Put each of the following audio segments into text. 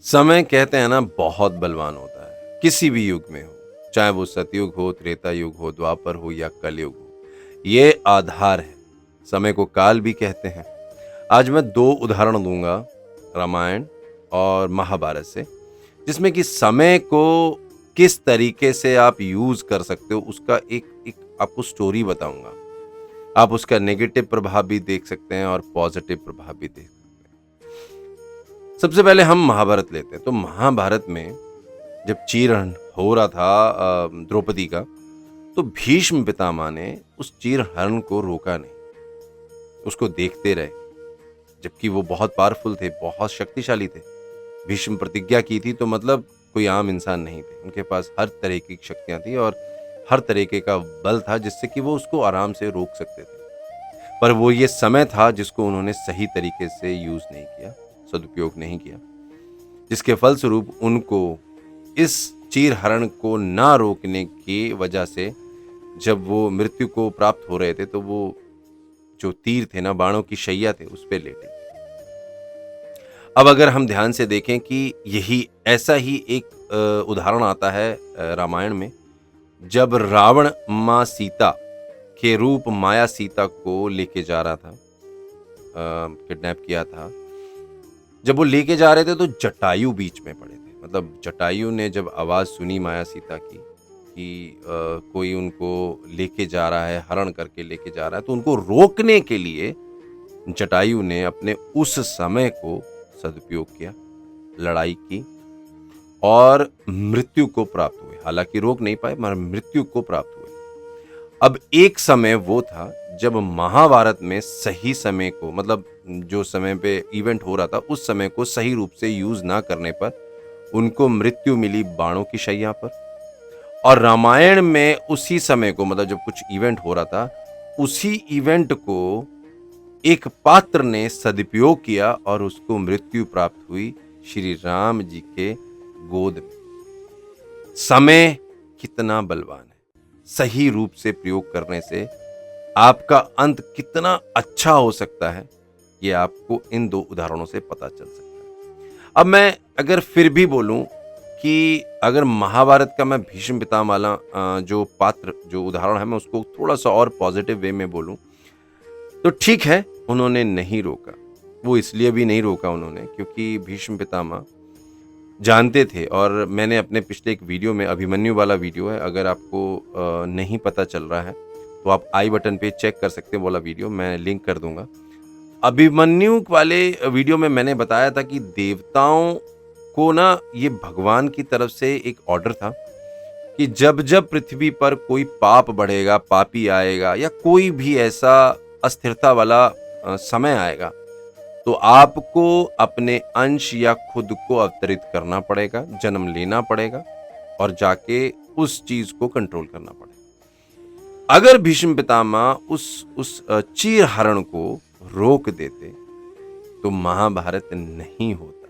समय कहते हैं ना बहुत बलवान होता है, किसी भी युग में हो, चाहे वो सतयुग हो, त्रेता युग हो, द्वापर हो या कलयुग हो। ये आधार है, समय को काल भी कहते हैं। आज मैं 2 उदाहरण दूँगा रामायण और महाभारत से, जिसमें कि समय को किस तरीके से आप यूज़ कर सकते हो उसका एक एक आपको स्टोरी बताऊँगा। आप उसका नेगेटिव प्रभाव भी देख सकते हैं और पॉज़िटिव प्रभाव भी देख सकते हैं। सबसे पहले हम महाभारत लेते हैं, तो महाभारत में जब चीरहरण हो रहा था द्रौपदी का, तो भीष्म पितामह ने उस चीरहरण को रोका नहीं, उसको देखते रहे। जबकि वो बहुत पावरफुल थे, बहुत शक्तिशाली थे। भीष्म प्रतिज्ञा की थी तो मतलब कोई आम इंसान नहीं थे। उनके पास हर तरह की शक्तियाँ थी और हर तरीके का बल था जिससे कि वो उसको आराम से रोक सकते थे। पर वो ये समय था जिसको उन्होंने सही तरीके से यूज़ नहीं किया, सदुपयोग नहीं किया। जिसके फलस्वरूप उनको इस चीरहरण को ना रोकने की वजह से जब वो मृत्यु को प्राप्त हो रहे थे तो वो जो तीर थे ना, बाणों की शैया थे, उस पे लेटे। अब अगर हम ध्यान से देखें कि यही ऐसा ही एक उदाहरण आता है रामायण में, जब रावण माँ सीता के रूप माया सीता को लेके जा रहा था, किडनैप किया था। जब वो लेके जा रहे थे तो जटायु बीच में पड़े थे। मतलब जटायु ने जब आवाज़ सुनी माया सीता की कि कोई उनको लेके जा रहा है, हरण करके लेके जा रहा है, तो उनको रोकने के लिए जटायु ने अपने उस समय को सदुपयोग किया, लड़ाई की और मृत्यु को प्राप्त हुए। हालांकि रोक नहीं पाए मगर मृत्यु को प्राप्त हुए। अब एक समय वो था जब महाभारत में सही समय को, मतलब जो समय पे इवेंट हो रहा था उस समय को सही रूप से यूज ना करने पर उनको मृत्यु मिली बाणों की शैया पर। और रामायण में उसी समय को, मतलब जब कुछ इवेंट हो रहा था, उसी इवेंट को एक पात्र ने सदुपयोग किया और उसको मृत्यु प्राप्त हुई श्री राम जी के गोद में। समय कितना बलवान है, सही रूप से प्रयोग करने से आपका अंत कितना अच्छा हो सकता है, ये आपको इन 2 उदाहरणों से पता चल सकता है। अब मैं अगर फिर भी बोलूं कि अगर महाभारत का मैं भीष्म पितामह वाला जो पात्र, जो उदाहरण है, मैं उसको थोड़ा सा और पॉजिटिव वे में बोलूं तो ठीक है, उन्होंने नहीं रोका। वो इसलिए भी नहीं रोका उन्होंने क्योंकि भीष्म पितामह जानते थे। और मैंने अपने पिछले एक वीडियो में, अभिमन्यु वाला वीडियो है, अगर आपको नहीं पता चल रहा है तो आप आई बटन पे चेक कर सकते हैं, वो वाला वीडियो मैं लिंक कर दूंगा। अभिमन्यु वाले वीडियो में मैंने बताया था कि देवताओं को ना, ये भगवान की तरफ से एक ऑर्डर था कि जब जब पृथ्वी पर कोई पाप बढ़ेगा, पापी आएगा या कोई भी ऐसा अस्थिरता वाला समय आएगा, तो आपको अपने अंश या खुद को अवतरित करना पड़ेगा, जन्म लेना पड़ेगा और जाके उस चीज को कंट्रोल करना पड़ेगा। अगर भीष्म पितामह उस चीरहरण को रोक देते तो महाभारत नहीं होता,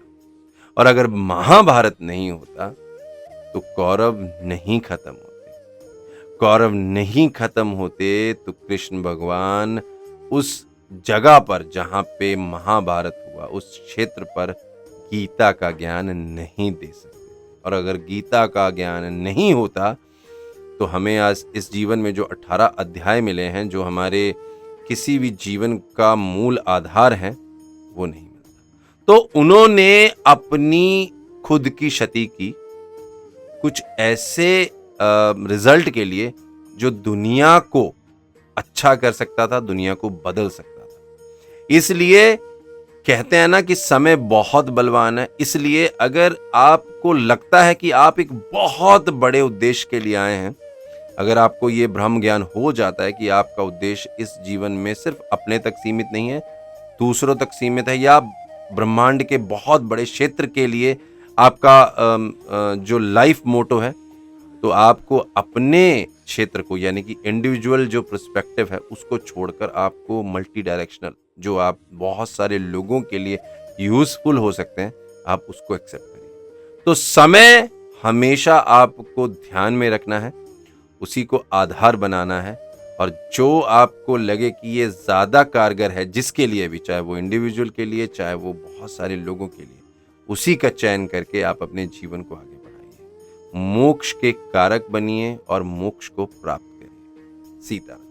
और अगर महाभारत नहीं होता तो कौरव नहीं खत्म होते। कौरव नहीं खत्म होते तो कृष्ण भगवान उस जगह पर जहां पे महाभारत हुआ, उस क्षेत्र पर गीता का ज्ञान नहीं दे सकते। और अगर गीता का ज्ञान नहीं होता तो हमें आज इस जीवन में जो 18 अध्याय मिले हैं, जो हमारे किसी भी जीवन का मूल आधार है, वो नहीं मिलता। तो उन्होंने अपनी खुद की क्षति की कुछ ऐसे रिजल्ट के लिए जो दुनिया को अच्छा कर सकता था, दुनिया को बदल सकता था। इसलिए कहते हैं ना कि समय बहुत बलवान है। इसलिए अगर आपको लगता है कि आप एक बहुत बड़े उद्देश्य के लिए आए हैं, अगर आपको ये भ्रम ज्ञान हो जाता है कि आपका उद्देश्य इस जीवन में सिर्फ अपने तक सीमित नहीं है, दूसरों तक सीमित है, या ब्रह्मांड के बहुत बड़े क्षेत्र के लिए आपका जो लाइफ मोटो है, तो आपको अपने क्षेत्र को, यानी कि इंडिविजुअल जो पर्सपेक्टिव है, उसको छोड़कर आपको मल्टी डायरेक्शनल, जो आप बहुत सारे लोगों के लिए यूजफुल हो सकते हैं, आप उसको एक्सेप्ट करिए। तो समय हमेशा आपको ध्यान में रखना है, उसी को आधार बनाना है, और जो आपको लगे कि ये ज़्यादा कारगर है, जिसके लिए भी, चाहे वो इंडिविजुअल के लिए, चाहे वो बहुत सारे लोगों के लिए, उसी का चयन करके आप अपने जीवन को आगे बढ़ाइए, मोक्ष के कारक बनिए और मोक्ष को प्राप्त करिए। सीताराम।